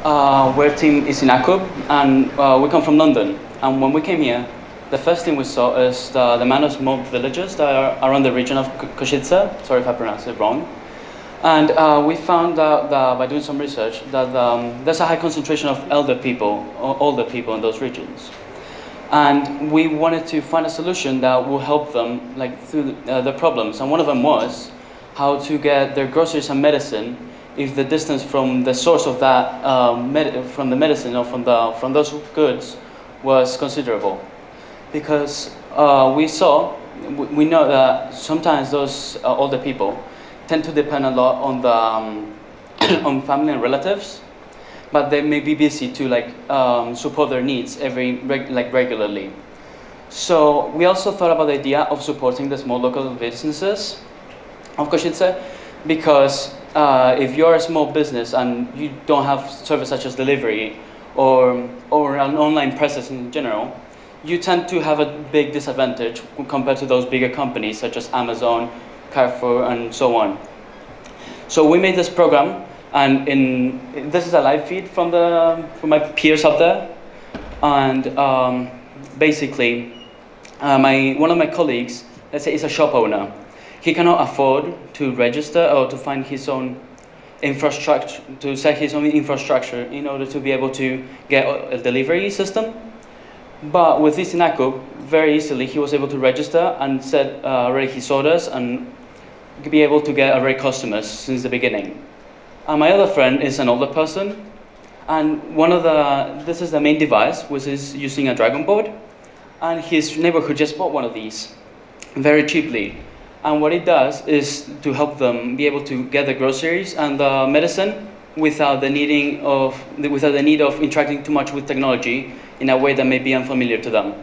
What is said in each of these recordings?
Our team is in NAKUP, and we come from London. And when we came here, the first thing we saw is the Manos mob villages that are around the region of Kosice. Sorry if I pronounced it wrong. And we found out that by doing some research that there's a high concentration of older people in those regions. And we wanted to find a solution that will help them through the problems. And one of them was how to get their groceries and medicine if the distance from the source of that from the medicine or from those goods was considerable. Because we know that sometimes those older people tend to depend a lot on the on family and relatives, but they may be busy to support their needs regularly. So we also thought about the idea of supporting the small local businesses of Kosice, because if you're a small business and you don't have service such as delivery or an online presence in general, you tend to have a big disadvantage compared to those bigger companies such as Amazon, Carrefour, and so on. So we made this program, and this is a live feed from my peers up there, and basically, one of my colleagues, let's say, is a shop owner. He cannot afford to register or to find his own infrastructure, to set his own infrastructure in order to be able to get a delivery system. But with this NAKUP, very easily he was able to register and set already his orders and be able to get already customers since the beginning. And my other friend is an older person, and this is the main device, which is using a Dragon board, and his neighborhood just bought one of these very cheaply. And what it does is to help them be able to get the groceries and the medicine without the need of interacting too much with technology in a way that may be unfamiliar to them.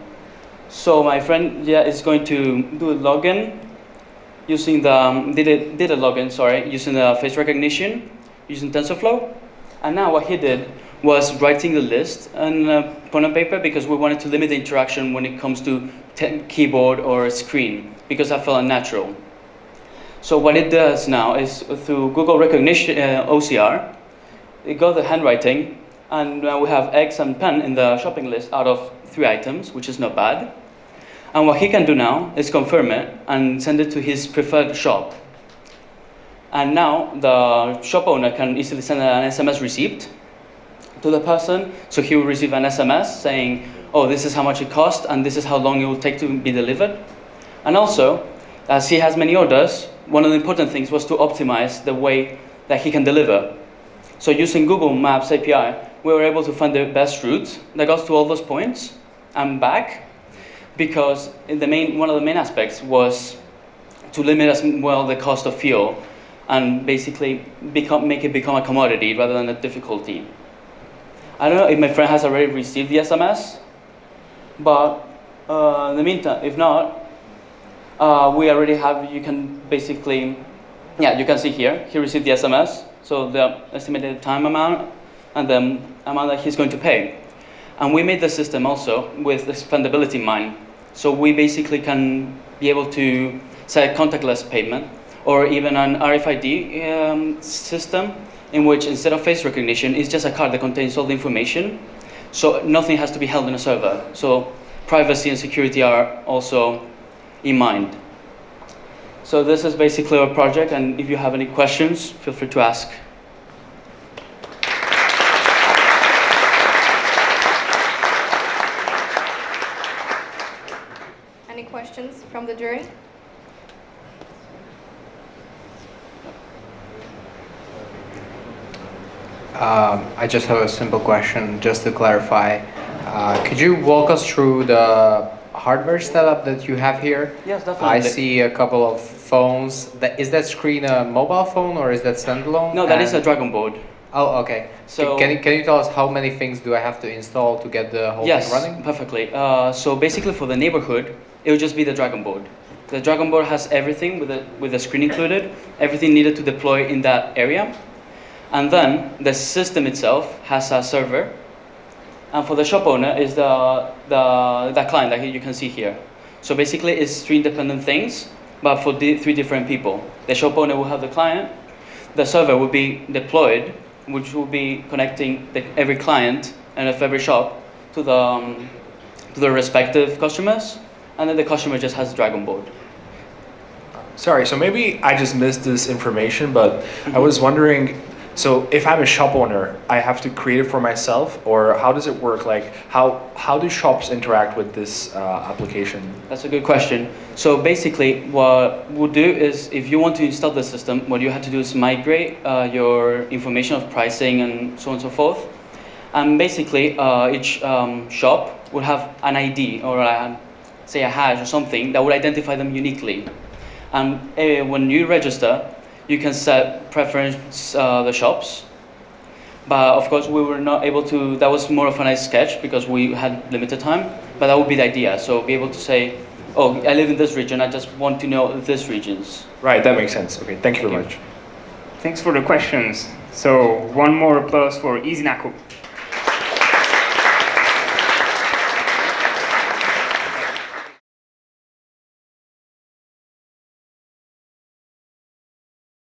So my friend is going to do a login using using the face recognition using TensorFlow. And now what he did was writing the list on pen and paper, because we wanted to limit the interaction when it comes to keyboard or screen, because that felt unnatural. So what it does now is through Google recognition, OCR, it got the handwriting, and now we have eggs and pen in the shopping list out of 3 items, which is not bad. And what he can do now is confirm it and send it to his preferred shop. And now the shop owner can easily send an SMS receipt to the person, so he will receive an SMS saying, oh, this is how much it cost, and this is how long it will take to be delivered. And also, as he has many orders, one of the important things was to optimize the way that he can deliver. So using Google Maps API, we were able to find the best route that goes to all those points and back, because one of the main aspects was to limit as well the cost of fuel and basically make it become a commodity rather than a difficulty. I don't know if my friend has already received the SMS, but in the meantime, if not, we already have, you can see here, he received the SMS, so the estimated time amount and the amount that he's going to pay. And we made the system also with expandability in mind. So we basically can be able to set contactless payment, or even an RFID system in which instead of face recognition, it's just a card that contains all the information. So nothing has to be held in a server. So privacy and security are also in mind. So this is basically our project, and if you have any questions, feel free to ask. Any questions from the jury? I just have a simple question, just to clarify. Could you walk us through the hardware setup that you have here? Yes, definitely. I see a couple of phones. Is that screen a mobile phone or is that standalone? No, that is a Dragon board. Oh, okay. So can you tell us how many things do I have to install to get the whole thing running? Yes, perfectly. So basically for the neighborhood, it will just be the Dragon board. The Dragon board has everything with the screen included, everything needed to deploy in that area. And then the system itself has a server. And for the shop owner is the client that you can see here. So basically it's 3 independent things, but for 3 different people. The shop owner will have the client, the server will be deployed which will be connecting every client and of every shop to the respective customers, and then the customer just has a drag on board. Sorry, so maybe I just missed this information, but I was wondering, so if I'm a shop owner, I have to create it for myself, or how does it work? Like, how do shops interact with this application? That's a good question. So basically, what we'll do is, if you want to install the system, what you have to do is migrate your information of pricing and so on and so forth. And basically, each shop will have an ID or say a hash or something that would identify them uniquely. And when you register, you can set preference the shops. But of course, we were not able to. That was more of a nice sketch because we had limited time. But that would be the idea. So be able to say, oh, I live in this region. I just want to know this regions. Right, that makes sense. Okay, thank you very much. Thanks for the questions. So one more applause for Easy NAKUP.